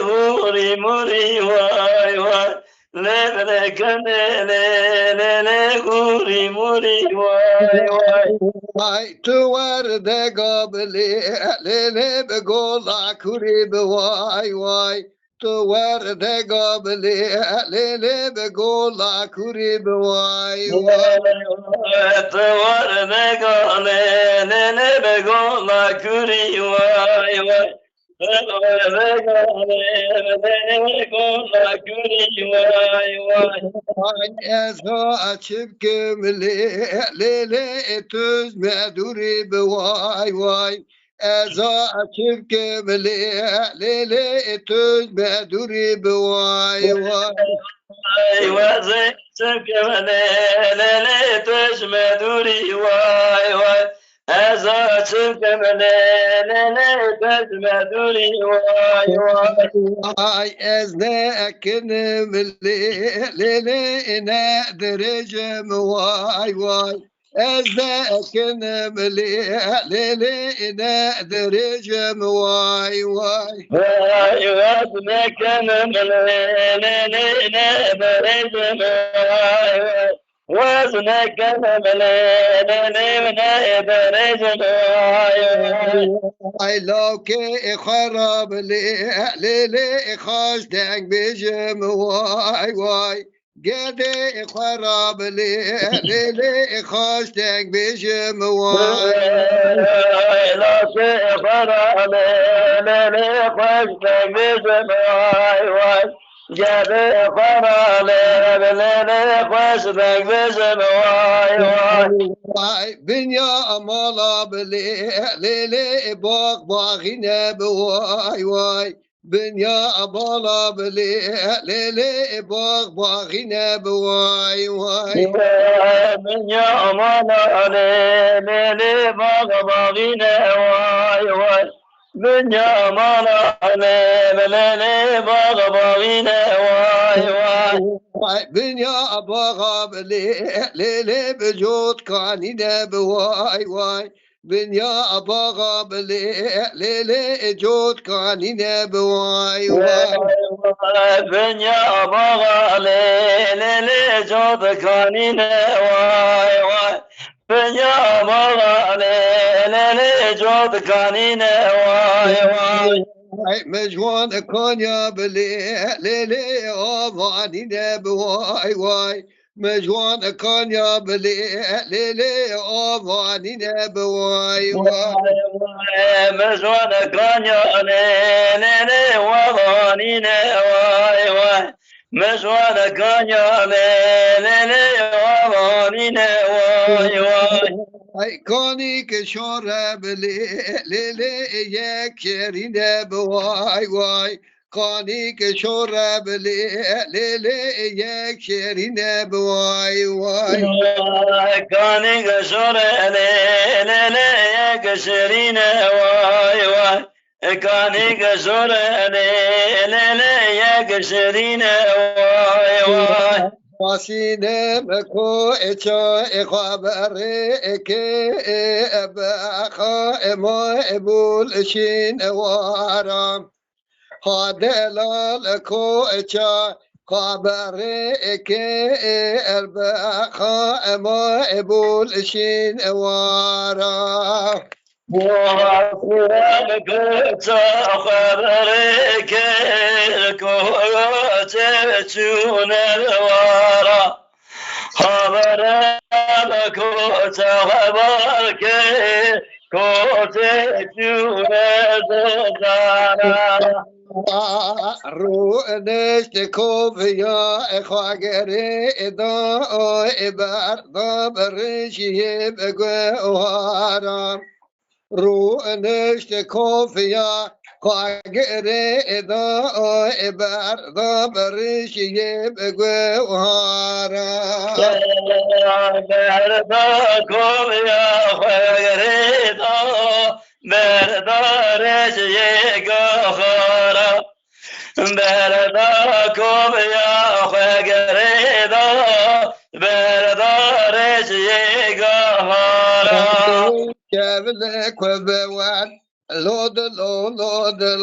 هوري موري واي واي هوري موري واي واي Ay tu varde gabli lele be gola kuri be vay vay tu varde gabli lele be gola kuri be vay vay توار نگاله نه بگولا کری وای وای توار نگاله نه بگولا کری وای وای ay ezo açıp gömle lele tüz meduri be vay vay ezo açıp gömle lele tüz meduri be vay vay وزي سكمنه ليلة تشمدوري واي واي هذا سكمنه ليلة تشمدوري واي واي ay ezne ekinim lele ine derecem vay vay ezne ekinim lele ine derecem vay vay واي وزنك من ليلة برجم واي واي وزنك من ليلة برجم واي واي ay loke xarab lele xaş denk bejim vay vay gede xarab lele xaş denk bejim vay لا شيء فرع ليلي خوش بجم واي واي جاب فرع ليلي خوش بجم واي واي Ay dünya amala lele bak bağine vay vay dünya amala lele bak bağine vay vay من يوم انا ليلي باغينا واي واي من يوم انا ليلي باغينا واي واي Ay dünya bağa lele bejot kanine vay vay dünya bağa lele jot kanine vay vay بنيا بغى ليلي جود كانينا واي واي بنيا بغى ليلي جود كانينا واي واي Ay mecvan kanya lele avanine vay vay mecvan kanya lele avanine vay vay مزون كانيا ليلي وغانينا واي واي مزون كانيا ليلي وغانينا واي واي Ay kani ke şore lele yekşerine vay vay kani ke şore lele yekşerine vay vay كاني قشور ليلي قشرين واي واي كاني قشور ليلي قشرين واي واي Masine meko eça ekhabere ke ebaha emo ebul shin waram hadelal ko eça khabere ke ebaha emo ebul shin waram وعصيرك تخبرك كوتشون الورى خبرك تخبرك كوتشون الورى روانش کافیا خاگره ادا ابر برشیه بگو هارم روانش کافیا خاگره ادا ابر برشیه بگو هارم برداكم يا خيريتا بردارش يقخرا برداكم يا خيريتا بردارش يقخرا Kevle kövbe var, lod lo lod lo.